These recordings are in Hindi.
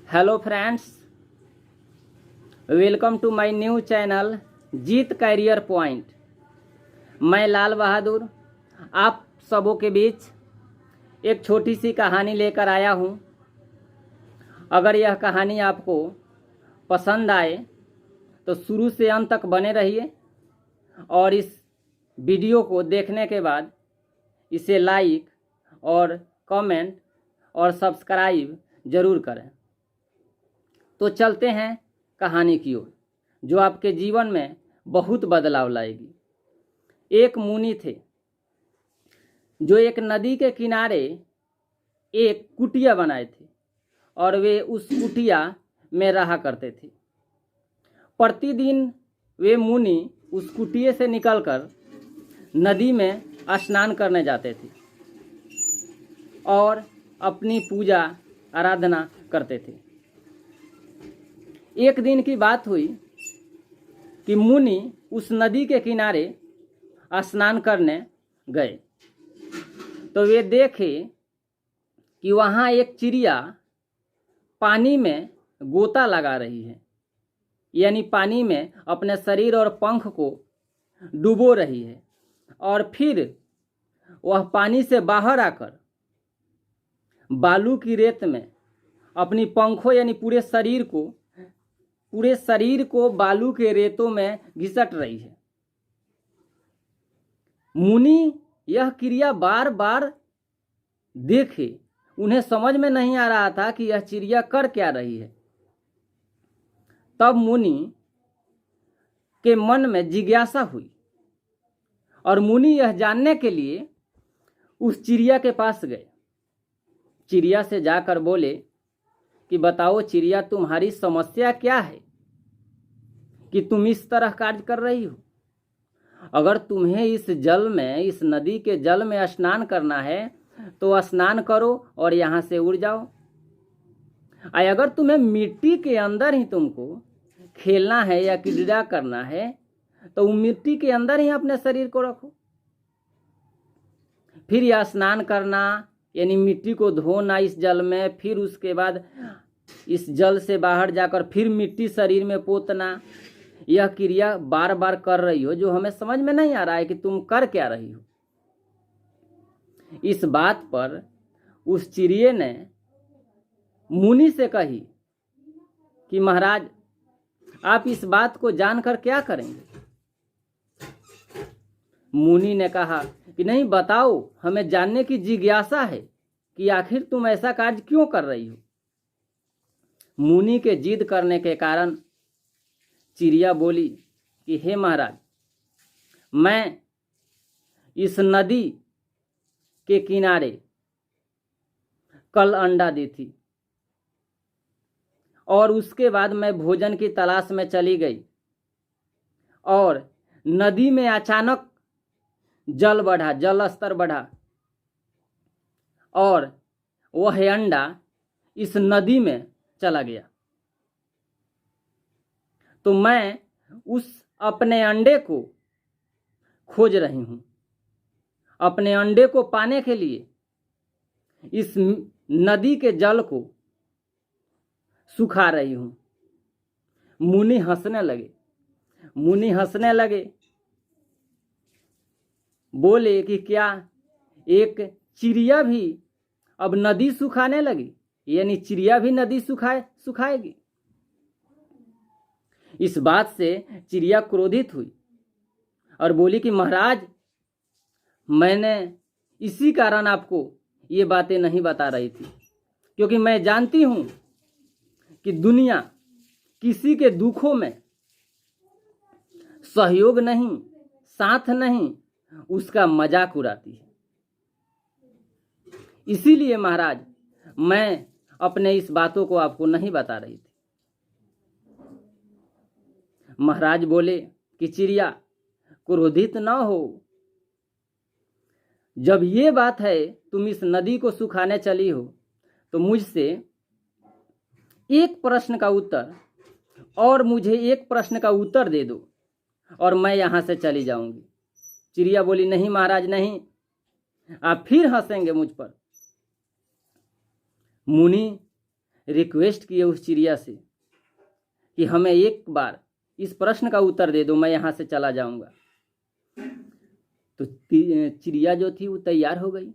Hello friends, welcome to my new channel Jeet career point. मैं लाल बहादुर आप सबों के बीच एक छोटी सी कहानी लेकर आया हूँ। अगर यह कहानी आपको पसंद आए तो शुरू से अंत तक बने रहिए और इस वीडियो को देखने के बाद इसे लाइक और कमेंट और सब्सक्राइब ज़रूर करें। तो चलते हैं कहानी की ओर, जो आपके जीवन में बहुत बदलाव लाएगी। एक मुनि थे जो एक नदी के किनारे एक कुटिया बनाए थे और वे उस कुटिया में रहा करते थे। प्रतिदिन वे मुनि उस कुटिये से निकलकर नदी में स्नान करने जाते थे और अपनी पूजा आराधना करते थे। एक दिन की बात हुई कि मुनि उस नदी के किनारे स्नान करने गए तो वे देखे कि वहाँ एक चिड़िया पानी में गोता लगा रही है, यानी पानी में अपने शरीर और पंख को डुबो रही है और फिर वह पानी से बाहर आकर बालू की रेत में अपनी पंखों यानी पूरे शरीर को बालू के रेतों में घिसट रही है। मुनि यह क्रिया बार बार देखे, उन्हें समझ में नहीं आ रहा था कि यह चिड़िया कर क्या रही है। तब मुनि के मन में जिज्ञासा हुई और मुनि यह जानने के लिए उस चिड़िया के पास गए। चिड़िया से जाकर बोले कि बताओ चिड़िया, तुम्हारी समस्या क्या है कि तुम इस तरह कार्य कर रही हो। अगर तुम्हें इस नदी के जल में स्नान करना है तो स्नान करो और यहाँ से उड़ जाओ। अगर तुम्हें मिट्टी के अंदर ही तुमको खेलना है या क्रीड़ा करना है तो मिट्टी के अंदर ही अपने शरीर को रखो। फिर यह स्नान करना यानी मिट्टी को धोना इस जल में, फिर उसके बाद इस जल से बाहर जाकर फिर मिट्टी शरीर में पोतना, यह क्रिया बार बार कर रही हो, जो हमें समझ में नहीं आ रहा है कि तुम कर क्या रही हो। इस बात पर उस चिड़िए ने मुनि से कही कि महाराज, आप इस बात को जानकर क्या करेंगे। मुनि ने कहा कि नहीं, बताओ, हमें जानने की जिज्ञासा है कि आखिर तुम ऐसा कार्य क्यों कर रही हो। मुनि के जिद करने के कारण चिड़िया बोली कि हे महाराज, मैं इस नदी के किनारे कल अंडा दी थी और उसके बाद मैं भोजन की तलाश में चली गई और नदी में अचानक जल स्तर बढ़ा और वह अंडा इस नदी में चला गया। तो मैं उस अपने अंडे को खोज रही हूँ। अपने अंडे को पाने के लिए इस नदी के जल को सुखा रही हूँ। मुनि हंसने लगे। बोले कि क्या एक चिड़िया भी अब नदी सुखाने लगी, यानी चिड़िया भी नदी सुखाएगी। इस बात से चिड़िया क्रोधित हुई और बोली कि महाराज, मैंने इसी कारण आपको ये बातें नहीं बता रही थी, क्योंकि मैं जानती हूं कि दुनिया किसी के दुखों में सहयोग नहीं, साथ नहीं, उसका मजाक उड़ाती है। इसीलिए महाराज, मैं अपने इस बातों को आपको नहीं बता रही थी। महाराज बोले कि चिड़िया, क्रोधित न हो। जब ये बात है, तुम इस नदी को सुखाने चली हो, तो मुझसे एक प्रश्न का उत्तर और मुझे एक प्रश्न का उत्तर दे दो और मैं यहां से चली जाऊंगी। चिड़िया बोली नहीं महाराज, नहीं, आप फिर हंसेंगे मुझ पर। मुनि रिक्वेस्ट किए उस चिड़िया से कि हमें एक बार इस प्रश्न का उत्तर दे दो, मैं यहाँ से चला जाऊंगा। तो चिड़िया जो थी वो तैयार हो गई,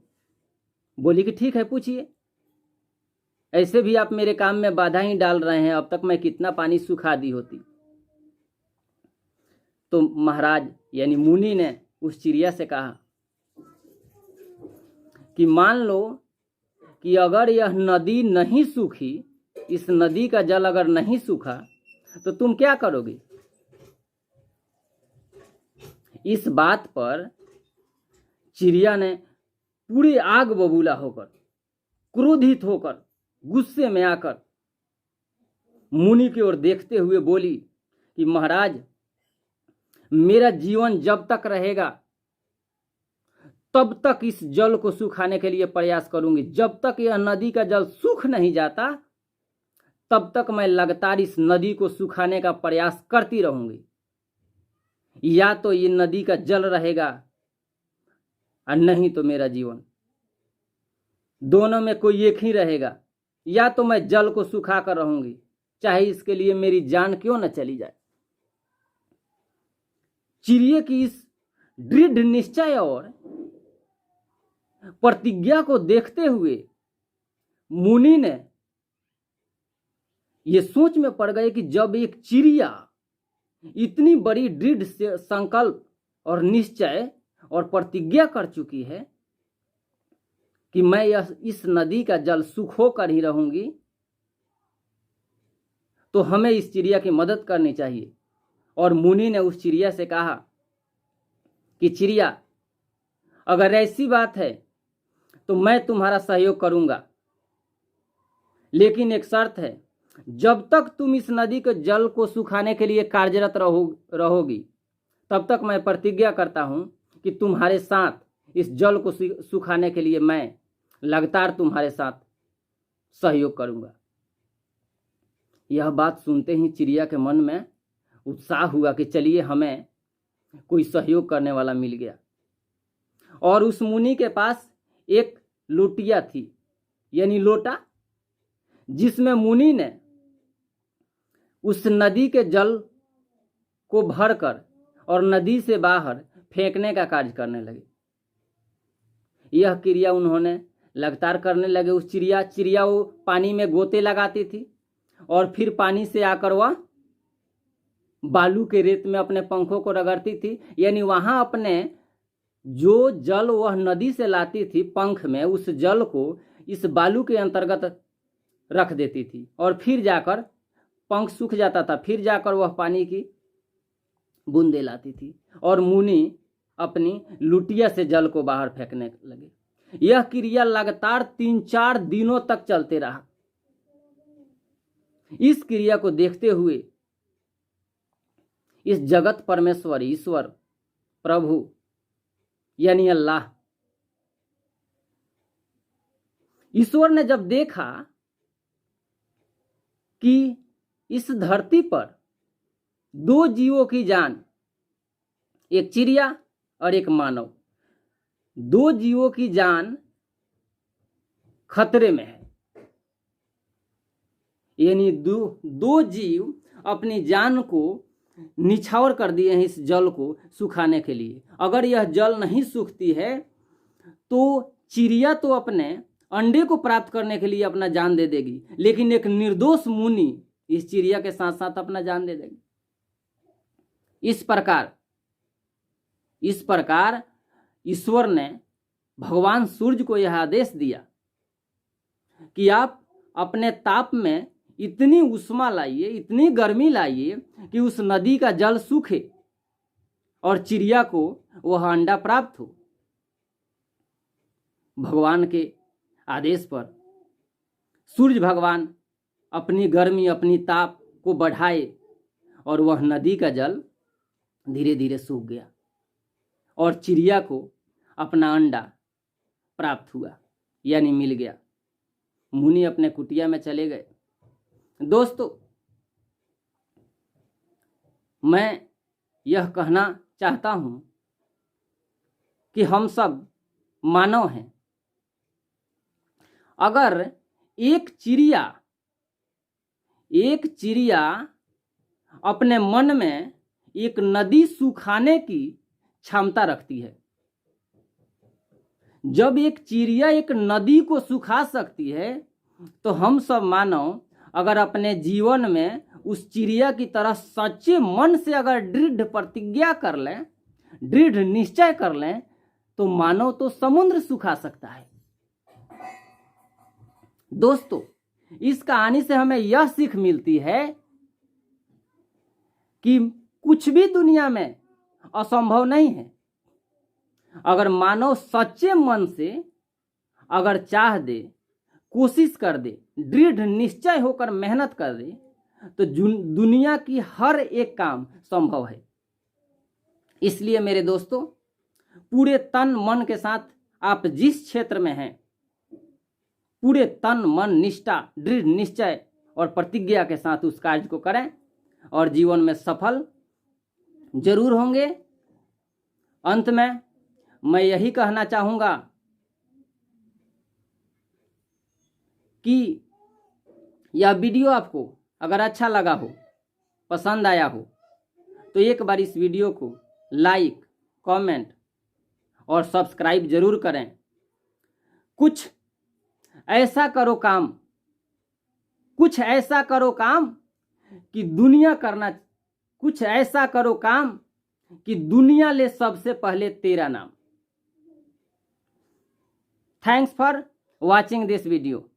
बोली कि ठीक है, पूछिए। ऐसे भी आप मेरे काम में बाधा ही डाल रहे हैं, अब तक मैं कितना पानी सुखा दी होती। तो महाराज यानी मुनि ने उस चिड़िया से कहा कि मान लो कि अगर यह नदी नहीं सूखी, इस नदी का जल अगर नहीं सूखा, तो तुम क्या करोगे? इस बात पर चिड़िया ने पूरी आग बबूला होकर, क्रोधित होकर, गुस्से में आकर मुनि की ओर देखते हुए बोली कि महाराज, मेरा जीवन जब तक रहेगा तब तक इस जल को सुखाने के लिए प्रयास करूंगी। जब तक यह नदी का जल सूख नहीं जाता तब तक मैं लगातार इस नदी को सुखाने का प्रयास करती रहूंगी। या तो ये नदी का जल रहेगा और नहीं तो मेरा जीवन, दोनों में कोई एक ही रहेगा। या तो मैं जल को सुखा कर रहूंगी, चाहे इसके लिए मेरी जान क्यों न चली जाए। चिड़िया की इस दृढ़ निश्चय और प्रतिज्ञा को देखते हुए मुनि ने ये सोच में पड़ गए कि जब एक चिड़िया इतनी बड़ी दृढ़ संकल्प और निश्चय और प्रतिज्ञा कर चुकी है कि मैं इस नदी का जल सूखो कर ही रहूंगी, तो हमें इस चिड़िया की मदद करनी चाहिए। और मुनि ने उस चिड़िया से कहा कि चिड़िया, अगर ऐसी बात है तो मैं तुम्हारा सहयोग करूंगा, लेकिन एक शर्त है, जब तक तुम इस नदी के जल को सुखाने के लिए कार्यरत रहोगी तब तक मैं प्रतिज्ञा करता हूं कि तुम्हारे साथ इस जल को सुखाने के लिए मैं लगातार तुम्हारे साथ सहयोग करूंगा। यह बात सुनते ही चिड़िया के मन में उत्साह हुआ कि चलिए, हमें कोई सहयोग करने वाला मिल गया। और उस मुनि के पास एक लोटिया थी, यानी लोटा, जिसमें मुनि ने उस नदी के जल को भरकर और नदी से बाहर फेंकने का कार्य करने लगे। यह क्रिया उन्होंने लगातार करने लगे। उस चिड़िया वो पानी में गोते लगाती थी और फिर पानी से आकर वह बालू के रेत में अपने पंखों को रगड़ती थी, यानी वहां अपने जो जल वह नदी से लाती थी पंख में, उस जल को इस बालू के अंतर्गत रख देती थी और फिर जाकर पंख सूख जाता था, फिर जाकर वह पानी की बूंदे लाती थी और मुनि अपनी लुटिया से जल को बाहर फेंकने लगे। यह क्रिया लगातार 3-4 दिनों तक चलते रहा। इस क्रिया को देखते हुए इस जगत परमेश्वर ईश्वर प्रभु यानी अल्लाह, ईश्वर ने जब देखा कि इस धरती पर 2 जीवों की जान, एक चिड़िया और एक मानव, 2 जीवों की जान खतरे में है, यानी दो जीव अपनी जान को निछावर कर दिए हैं इस जल को सुखाने के लिए। अगर यह जल नहीं सूखती है तो चिड़िया तो अपने अंडे को प्राप्त करने के लिए अपना जान दे देगी, लेकिन एक निर्दोष मुनि इस चिड़िया के साथ साथ अपना जान दे देगी। इस प्रकार ईश्वर ने भगवान सूर्य को यह आदेश दिया कि आप अपने ताप में इतनी उष्मा लाइए, इतनी गर्मी लाइए कि उस नदी का जल सूखे और चिड़िया को वह अंडा प्राप्त हो। भगवान के आदेश पर सूर्य भगवान अपनी गर्मी, अपनी ताप को बढ़ाए और वह नदी का जल धीरे धीरे सूख गया और चिड़िया को अपना अंडा प्राप्त हुआ, यानी मिल गया। मुनि अपने कुटिया में चले गए। दोस्तों, मैं यह कहना चाहता हूं कि हम सब मानव हैं। अगर एक चिड़िया एक चिड़िया अपने मन में एक नदी सुखाने की क्षमता रखती है। जब एक चिड़िया एक नदी को सुखा सकती है तो हम सब मानव अगर अपने जीवन में उस चिड़िया की तरह सच्चे मन से अगर दृढ़ प्रतिज्ञा कर लें, दृढ़ निश्चय कर लें, तो मानव तो समुद्र सुखा सकता है। दोस्तों, इस कहानी से हमें यह सीख मिलती है कि कुछ भी दुनिया में असंभव नहीं है। अगर मानव सच्चे मन से अगर चाह दे, कोशिश कर दे, दृढ़ निश्चय होकर मेहनत कर दे, तो दुनिया की हर एक काम संभव है। इसलिए मेरे दोस्तों, पूरे तन मन के साथ आप जिस क्षेत्र में हैं, पूरे तन मन निष्ठा, दृढ़ निश्चय और प्रतिज्ञा के साथ उस कार्य को करें और जीवन में सफल जरूर होंगे। अंत में मैं यही कहना चाहूँगा कि यह वीडियो आपको अगर अच्छा लगा हो, पसंद आया हो, तो एक बार इस वीडियो को लाइक, कमेंट और सब्सक्राइब जरूर करें। कुछ ऐसा करो काम कि दुनिया करना, कुछ ऐसा करो काम कि दुनिया ले सबसे पहले तेरा नाम। Thanks for watching this video.